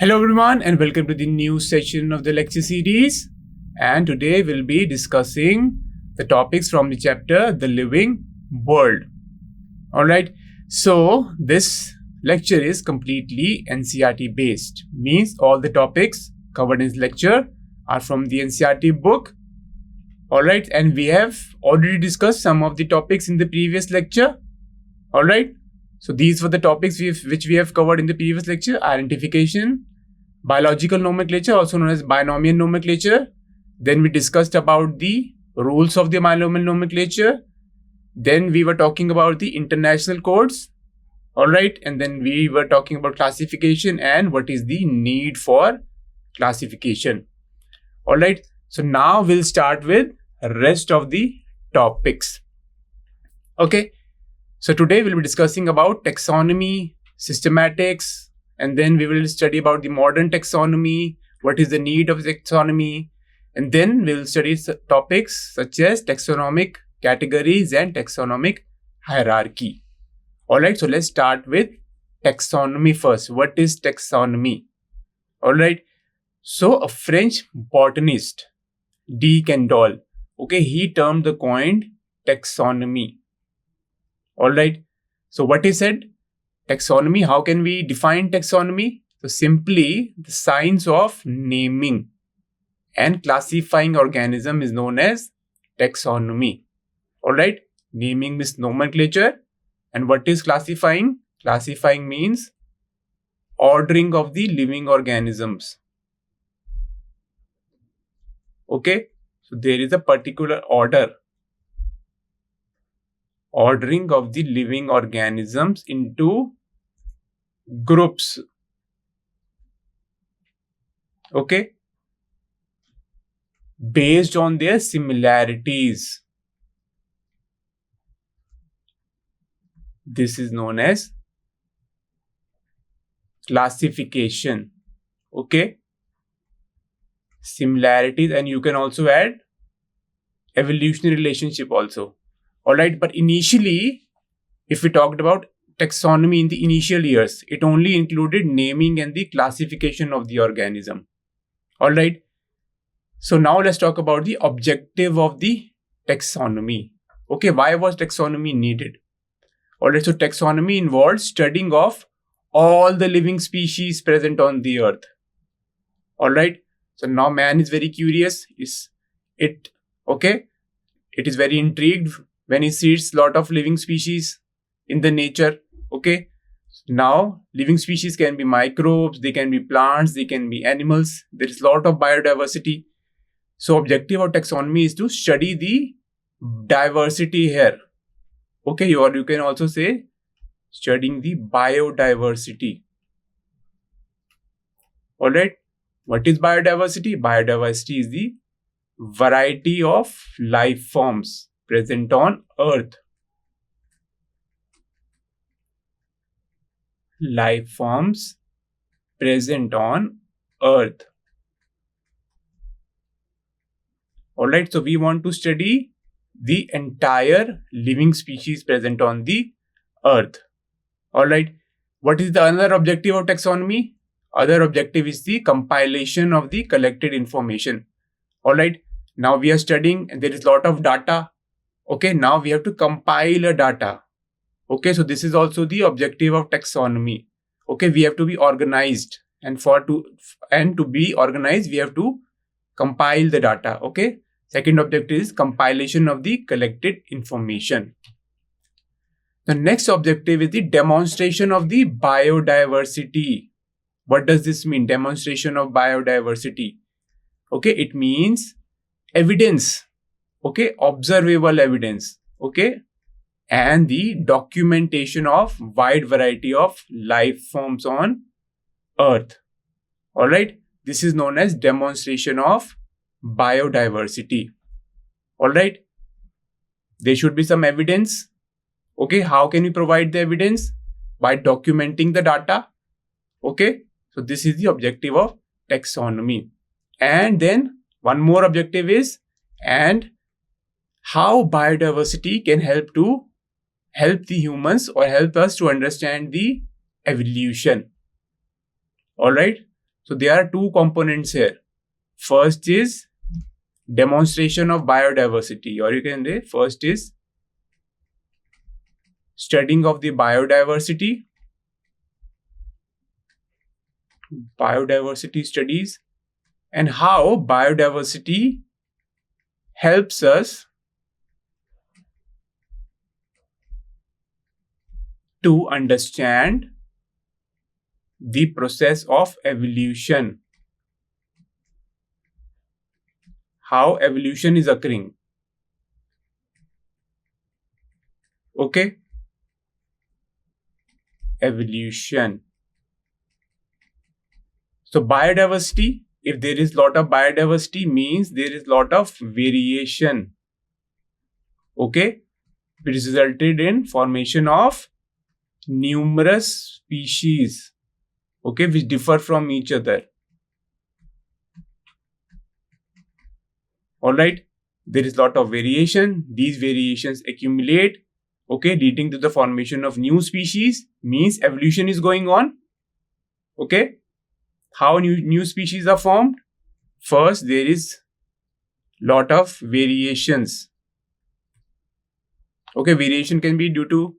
Hello everyone and welcome to the new session of the lecture series, and today we'll be discussing the topics from the chapter The Living World. Alright, so this lecture is completely NCERT based, means all the topics covered in this lecture are from the NCERT book. Alright, and we have already discussed some of the topics in the previous lecture. Alright, so these were the topics which we have covered in the previous lecture: identification, biological nomenclature, also known as binomial nomenclature. Then we discussed about the rules of the binomial nomenclature. Then we were talking about the international codes. Alright, and then we were talking about classification and what is the need for classification. Alright, so now we'll start with rest of the topics. Okay. So today we'll be discussing about taxonomy, systematics, and then we will study about the modern taxonomy, what is the need of taxonomy, and then we'll study topics such as taxonomic categories and taxonomic hierarchy. Alright, so let's start with taxonomy first. What is taxonomy? Alright, so a French botanist, D. Candolle, okay, he termed the coined taxonomy. Alright, so what he said? Taxonomy, how can we define taxonomy? So simply the science of naming and classifying organism is known as taxonomy. Alright, naming means nomenclature, and what is classifying? Classifying means ordering of the living organisms. Okay, so there is a particular ordering of the living organisms into groups. Okay, based on their similarities. This is known as classification. Okay, similarities, and you can also add evolutionary relationship also. Alright, but initially, if we talked about taxonomy in the initial years, it only included naming and the classification of the organism. Alright, so now let's talk about the objective of the taxonomy. Okay, why was taxonomy needed? Alright, so taxonomy involves studying of all the living species present on the earth. Alright, so now man is very curious. It is very intrigued when he sees lot of living species in the nature. Okay, now living species can be microbes, they can be plants, they can be animals. There is a lot of biodiversity. So objective of taxonomy is to study the diversity here. Okay, or you can also say studying the biodiversity. Alright, what is biodiversity? Biodiversity is the variety of life forms present on earth. Life forms present on earth. Alright, so we want to study the entire living species present on the earth. Alright, what is the another objective of taxonomy? Other objective is the compilation of the collected information. Alright, now we are studying and there is a lot of data. Okay, now we have to compile a data. Okay, so this is also the objective of taxonomy. Okay, we have to be organized, and to be organized, we have to compile the data. Okay, second objective is compilation of the collected information. The next objective is the demonstration of the biodiversity. What does this mean? Demonstration of biodiversity. Okay, it means evidence. Okay, observable evidence. Okay, and the documentation of wide variety of life forms on earth. Alright, this is known as demonstration of biodiversity. Alright, there should be some evidence. Okay, how can we provide the evidence? By documenting the data. Okay, so this is the objective of taxonomy. And then one more objective is, and how biodiversity can help the humans or help us to understand the evolution. Alright, So there are two components here. First is demonstration of biodiversity, or you can say first is studying of the biodiversity studies, and how biodiversity helps us to understand the process of evolution, how evolution is occurring. Okay, evolution. So biodiversity, if there is lot of biodiversity, means there is lot of variation. Okay, it resulted in formation of numerous species, okay, which differ from each other. All right, there is lot of variation. These variations accumulate, okay, leading to the formation of new species, means evolution is going on. Okay, how new species are formed? First, there is lot of variations. Okay, variation can be due to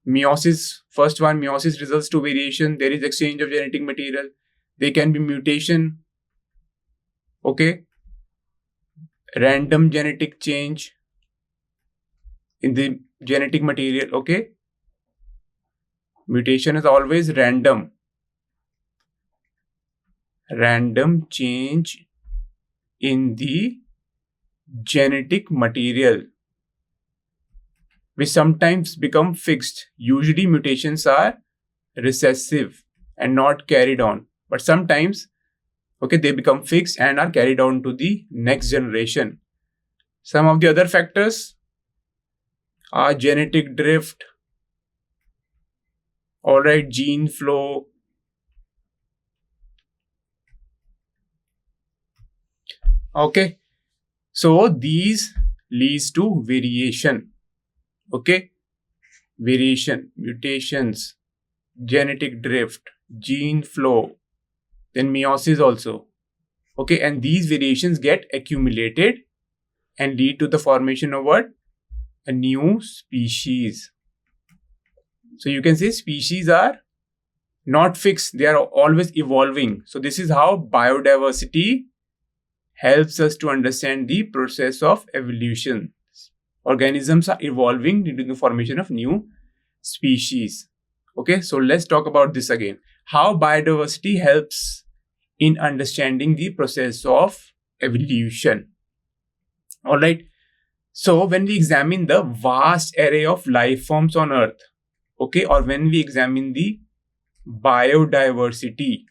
meiosis. First one, meiosis results to variation. There is exchange of genetic material. There can be mutation. Okay, random genetic change in the genetic material. Okay, mutation is always random change in the genetic material, which sometimes become fixed. Usually mutations are recessive and not carried on, but sometimes, okay, they become fixed and are carried on to the next generation. Some of the other factors are genetic drift, all right, gene flow, okay. So these leads to variation. Okay, variation, mutations, genetic drift, gene flow, then meiosis also. Okay, and these variations get accumulated and lead to the formation of what? A new species. So you can say species are not fixed, they are always evolving. So this is how biodiversity helps us to understand the process of evolution. Organisms are evolving due to the formation of new species. Okay, so let's talk about this again. How biodiversity helps in understanding the process of evolution. All right. So when we examine the vast array of life forms on Earth, okay, or when we examine the biodiversity,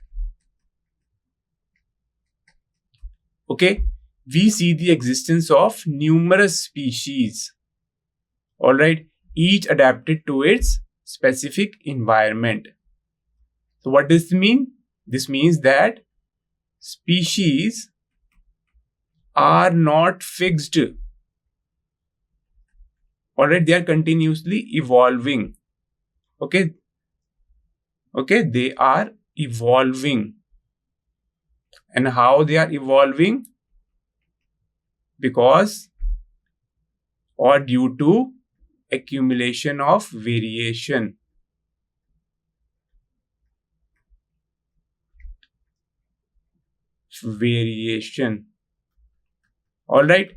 okay, we see the existence of numerous species, all right, each adapted to its specific environment. So what does this mean? This means that species are not fixed, all right, they are continuously evolving. Okay, they are evolving. And how they are evolving? Because or due to accumulation of variation. All right.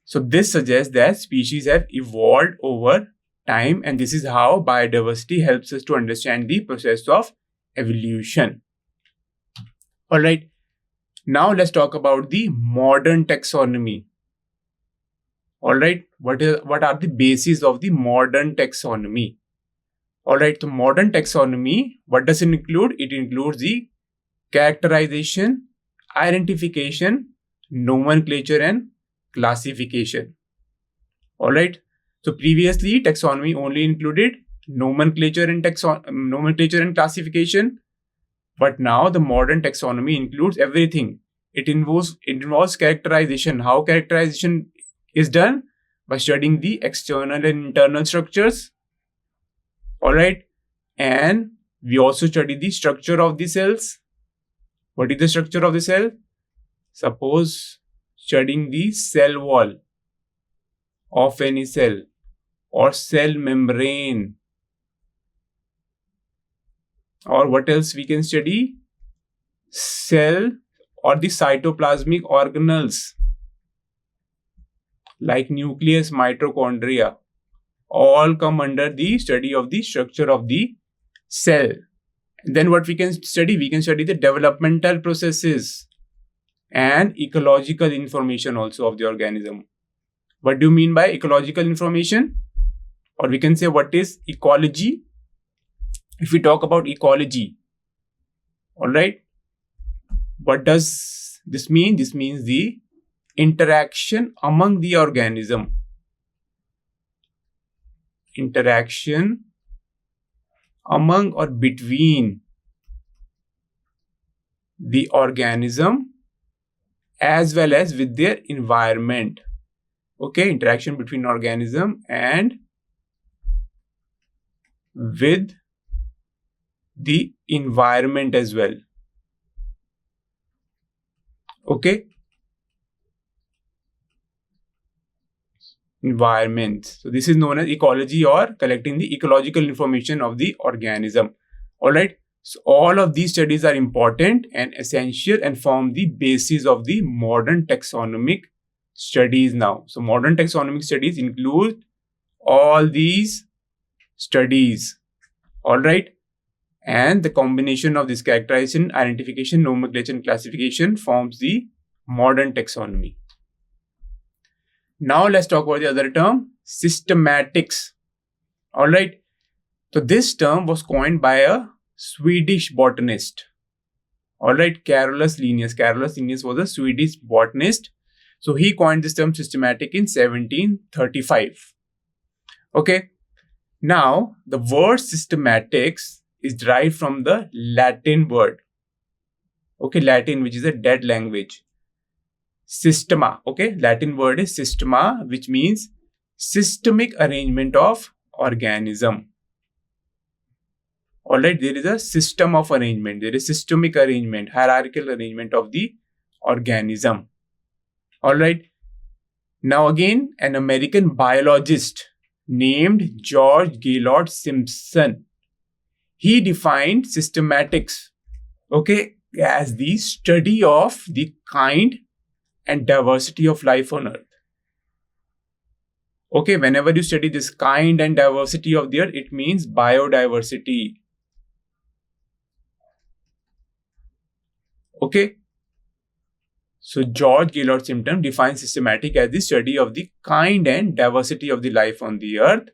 So this suggests that species have evolved over time, and this is how biodiversity helps us to understand the process of evolution. All right. Now let's talk about the modern taxonomy. All right. What are the bases of the modern taxonomy? All right. So modern taxonomy, what does it include? It includes the characterization, identification, nomenclature, and classification. All right. So previously, taxonomy only included nomenclature and classification, but now the modern taxonomy includes everything. It involves characterization. How characterization is done? By studying the external and internal structures. All right. And we also study the structure of the cells. What is the structure of the cell? Suppose studying the cell wall of any cell or cell membrane, or what else we can study? Cell or the cytoplasmic organelles like nucleus, mitochondria, all come under the study of the structure of the cell. Then what we can study? We can study the developmental processes and ecological information also of the organism. What do you mean by ecological information? Or we can say, what is ecology? If we talk about ecology, all right, what does this mean? This means the interaction among the organism. Interaction among or between the organism as well as with their environment. Okay, interaction between organism and with the environment as well. Okay, environment. So this is known as ecology, or collecting the ecological information of the organism. All right. So all of these studies are important and essential and form the basis of the modern taxonomic studies now. So modern taxonomic studies include all these studies. All right. And the combination of this characterization, identification, nomenclature, and classification forms the modern taxonomy. Now let's talk about the other term, systematics. All right. So this term was coined by a Swedish botanist. All right, Carolus Linnaeus. Carolus Linnaeus was a Swedish botanist. So he coined this term systematic in 1735. Okay. Now the word systematics is derived from the Latin word. Okay, Latin, which is a dead language. Systema. Okay, Latin word is systema, which means systemic arrangement of organism. All right, there is a system of arrangement. There is systemic arrangement, hierarchical arrangement of the organism. All right. Now again, an American biologist named George Gaylord Simpson, he defined systematics, okay, as the study of the kind and diversity of life on earth. Okay, whenever you study this kind and diversity of the earth, it means biodiversity. Okay. So George Gaylord Simpson defines systematic as the study of the kind and diversity of the life on the earth.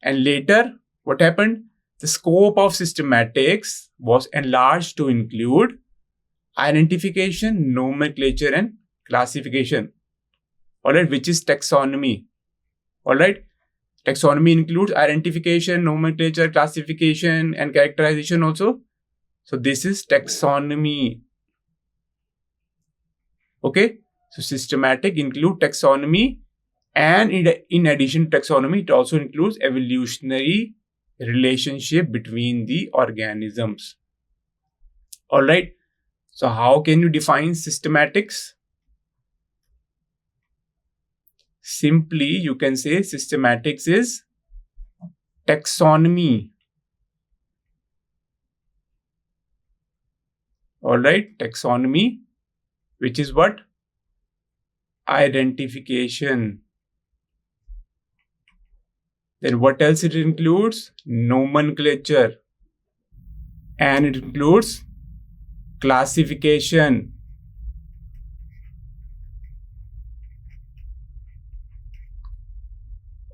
And later, what happened? The scope of systematics was enlarged to include identification, nomenclature, and classification. All right, which is taxonomy. All right, taxonomy includes identification, nomenclature, classification, and characterization also. So this is taxonomy. Okay, so systematic include taxonomy, and in addition to taxonomy, it also includes evolutionary relationship between the organisms. All right, so how can you define systematics? Simply, you can say systematics is taxonomy. All right, taxonomy, which is what? Identification. Then what else it includes? Nomenclature. And it includes classification.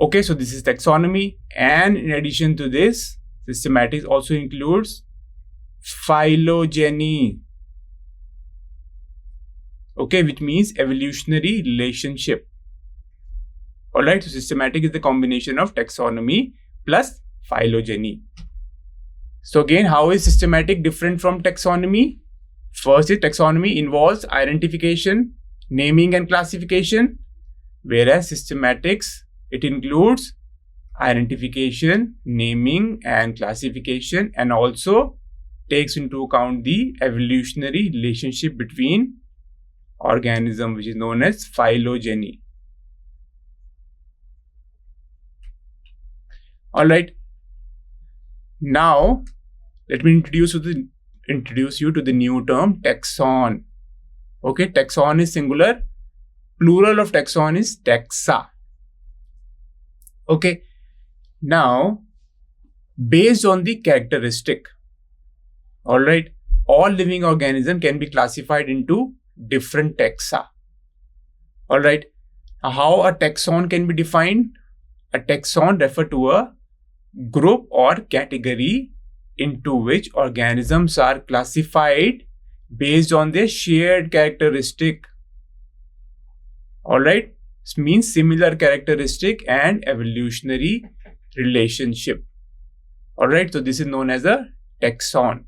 Okay, so this is taxonomy. And in addition to this, systematics also includes phylogeny. Okay, which means evolutionary relationship. All right, so systematic is the combination of taxonomy plus phylogeny. So again, how is systematic different from taxonomy? First is taxonomy involves identification, naming, and classification, whereas systematics, it includes identification, naming, and classification, and also takes into account the evolutionary relationship between organisms, which is known as phylogeny. Alright, now let me introduce you to the new term taxon. Okay, taxon is singular, plural of taxon is taxa. Okay, now based on the characteristic, alright, all living organisms can be classified into different taxa. Alright, how a taxon can be defined? A taxon refers to a group or category into which organisms are classified based on their shared characteristic. Alright, this means similar characteristic and evolutionary relationship. Alright, so this is known as a taxon.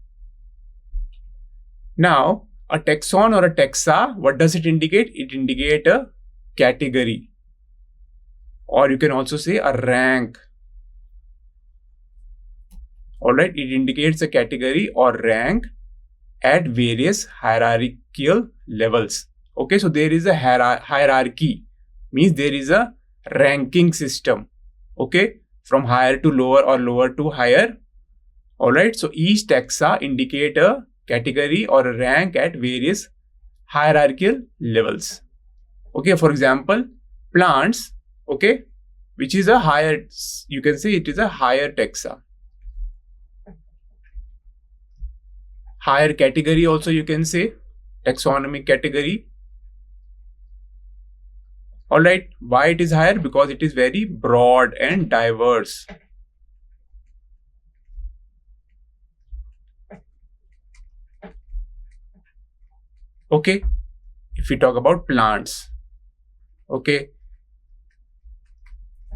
Now, a taxon or a taxa, what does it indicate? It indicates a category, or you can also say a rank. Alright, it indicates a category or rank at various hierarchical levels. Okay, so there is a hierarchy, means there is a ranking system. Okay, from higher to lower or lower to higher. Alright, so each taxa indicate a category or a rank at various hierarchical levels. Okay, for example, plants, okay, which is a higher, you can say it is a higher taxa. Higher category also you can say, taxonomic category. Alright, why it is higher? Because it is very broad and diverse. Okay, if we talk about plants, okay,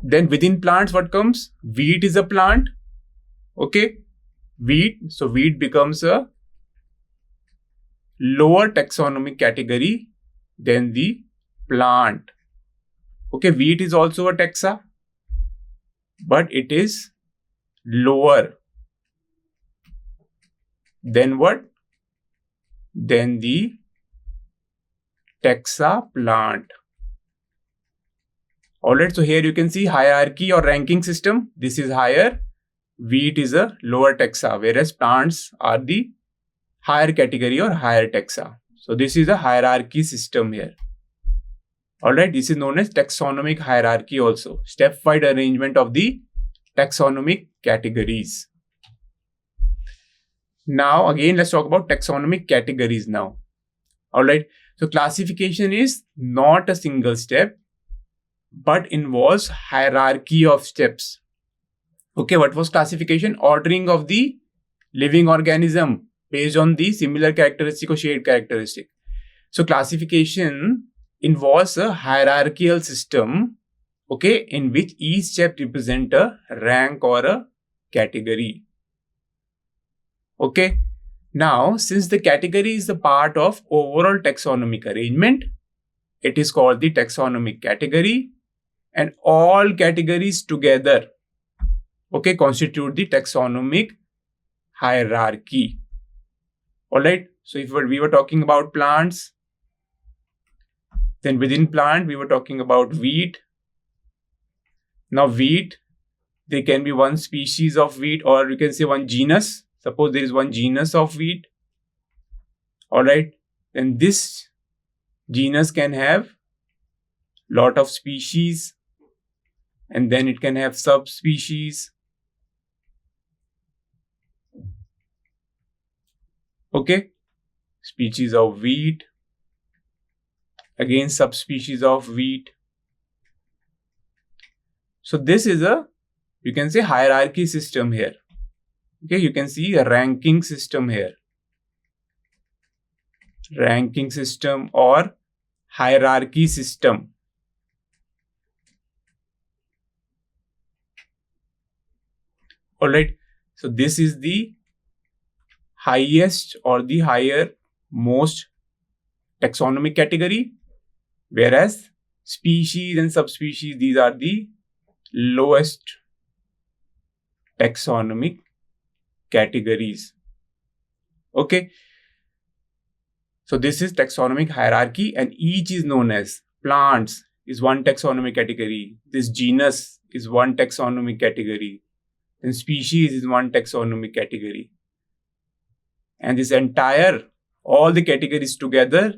then within plants what comes? Wheat is a plant. Okay, wheat, so wheat becomes a lower taxonomic category than the plant. Okay, wheat is also a taxa, but it is lower than what? Than the taxa plant. Alright, so here you can see hierarchy or ranking system. This is higher. Wheat is a lower taxa, whereas plants are the higher category or higher taxa. So this is a hierarchy system here. Alright, this is known as taxonomic hierarchy also. Stepwise arrangement of the taxonomic categories. Now again, let's talk about taxonomic categories now. Alright, so classification is not a single step, but involves hierarchy of steps. Okay, what was classification? Ordering of the living organism based on the similar characteristic or shared characteristic. So classification involves a hierarchical system, okay, in which each step represents a rank or a category. Okay, now since the category is a part of overall taxonomic arrangement, it is called the taxonomic category, and all categories together, okay, constitute the taxonomic hierarchy. Alright, so if we were talking about plants, then within plant we were talking about wheat. Now wheat, there can be one species of wheat, or you can say one genus. Suppose there is one genus of wheat. Alright, then this genus can have lot of species, and then it can have subspecies. Okay, species of wheat, again subspecies of wheat. So this is a, you can say, hierarchy system here. Okay, you can see a ranking system here. Ranking system or hierarchy system. Alright, so this is the highest or the higher most taxonomic category, whereas species and subspecies, these are the lowest taxonomic categories. Okay. So this is taxonomic hierarchy, and each is known as plants is one taxonomic category. This genus is one taxonomic category. Then species is one taxonomic category. And this entire, all the categories together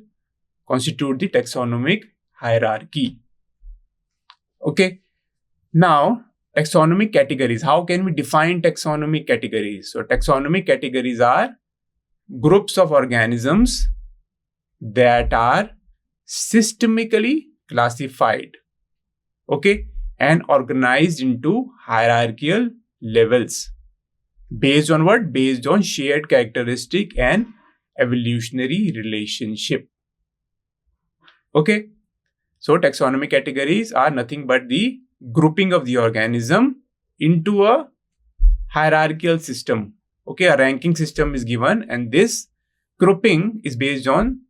constitute the taxonomic hierarchy. Okay. Now, taxonomic categories. How can we define taxonomic categories? So taxonomic categories are groups of organisms that are systemically classified, okay, and organized into hierarchical levels. Based on what? Based on shared characteristic and evolutionary relationship. Okay. So taxonomic categories are nothing but the grouping of the organism into a hierarchical system. Okay, a ranking system is given, and this grouping is based on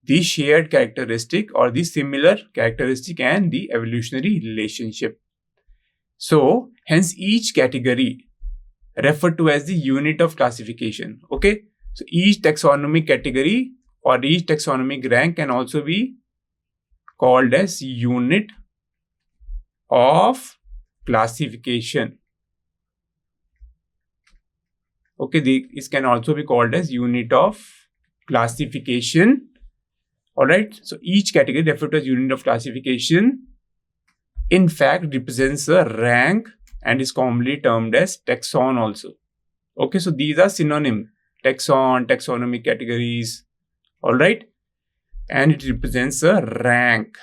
the shared characteristic or the similar characteristic and the evolutionary relationship. So hence each category referred to as the unit of classification. Okay, so each taxonomic category or each taxonomic rank can also be called as unit of classification. Okay, this can also be called as unit of classification. All right, so each category referred to as unit of classification in fact represents a rank and is commonly termed as taxon also. Okay, so these are synonym: taxon, taxonomic categories. All right, and it represents a rank.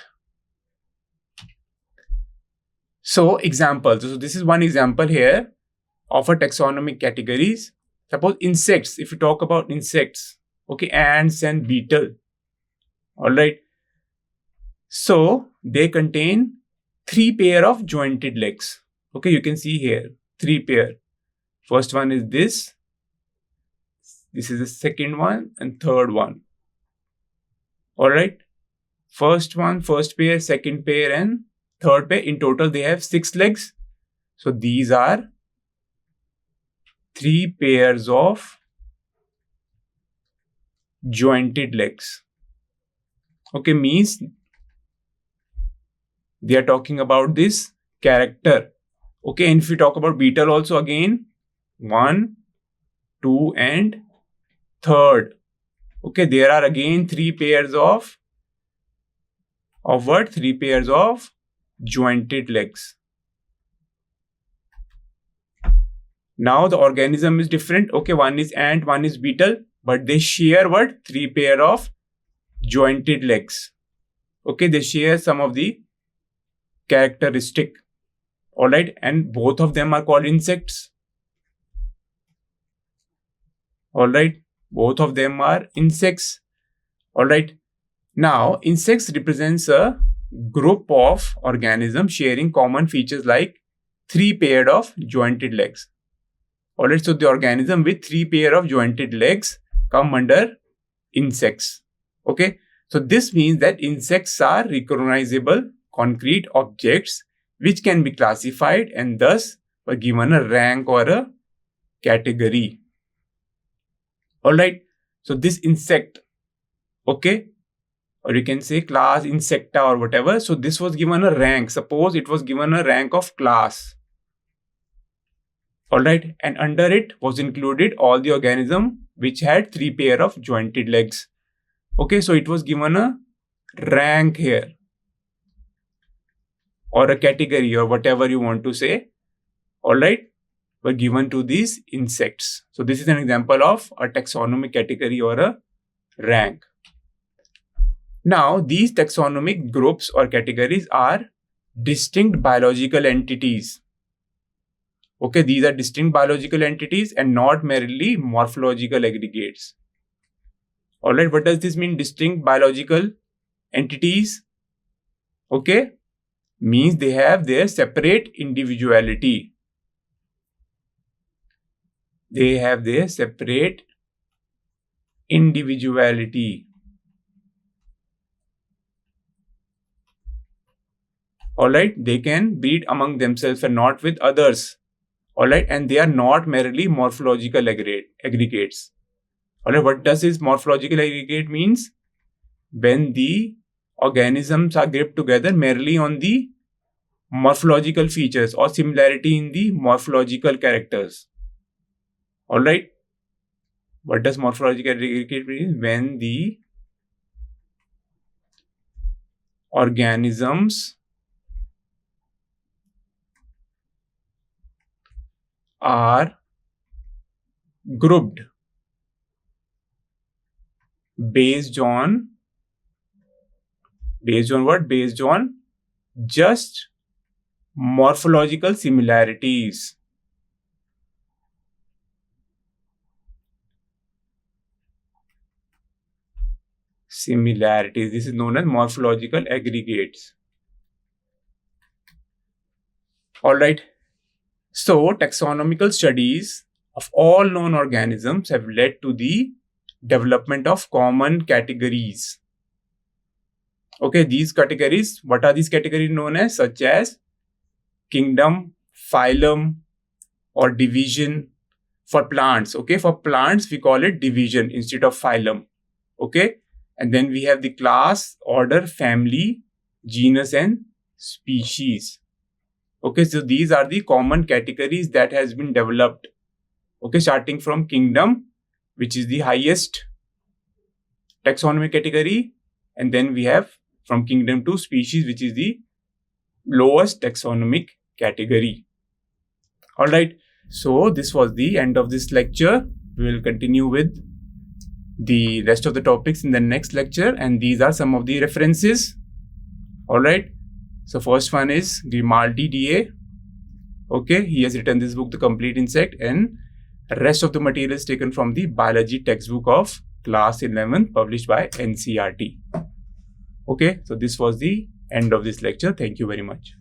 So examples. So this is one example here of a taxonomic categories. Suppose insects. If you talk about insects, okay, ants and beetle. All right. So they contain 3 pair of jointed legs. Okay, you can see here 3 pair. First one is this. This is the second one and third one. All right. First one, first pair, second pair, and third pair. In total, they have 6 legs. So these are 3 pairs of jointed legs. Okay, means they are talking about this character. Okay, and if we talk about beetle also, again 1, 2, and third. Okay, there are again 3 pairs of what? 3 pairs of jointed legs. Now the organism is different. Okay, one is ant, one is beetle, but they share what? 3 pair of jointed legs. Okay, they share some of the characteristic. All right, and both of them are called insects. All right, both of them are insects. All right, now insects represents a group of organisms sharing common features like 3 pair of jointed legs. All right, so the organism with 3 pair of jointed legs come under insects. Okay, so this means that insects are recognizable concrete objects which can be classified and thus were given a rank or a category. All right, so this insect, okay, or you can say class insecta or whatever. So this was given a rank. Suppose it was given a rank of class. All right, and under it was included all the organism which had 3 pair of jointed legs. Okay, so it was given a rank here or a category or whatever you want to say. All right, were given to these insects. So this is an example of a taxonomic category or a rank. Now these taxonomic groups or categories are distinct biological entities. Okay, these are distinct biological entities and not merely morphological aggregates. All right, what does this mean? Distinct biological entities. Okay, means they have their separate individuality. They have their separate individuality. All right, they can breed among themselves and not with others. All right, and they are not merely morphological aggregates. Alright, what does this morphological aggregate means? When the organisms are grouped together merely on the morphological features or similarity in the morphological characters. Alright, what does morphological aggregate mean? When the organisms are grouped based on what? Based on just morphological similarities. This is known as morphological aggregates. Alright. So, taxonomical studies of all known organisms have led to the development of common categories. Okay, these categories, what are these categories known as? Such as kingdom, phylum, or division for plants. Okay, for plants, we call it division instead of phylum. Okay, and then we have the class, order, family, genus, and species. Okay, so these are the common categories that has been developed. Okay, starting from kingdom, which is the highest taxonomy category, and then we have from kingdom to species, which is the lowest taxonomic category. Alright, so this was the end of this lecture. We will continue with the rest of the topics in the next lecture, and these are some of the references. Alright, so first one is Grimaldi DA. Okay, he has written this book, The Complete Insect, and rest of the material is taken from the biology textbook of class 11 published by NCERT. Okay, so this was the end of this lecture. Thank you very much.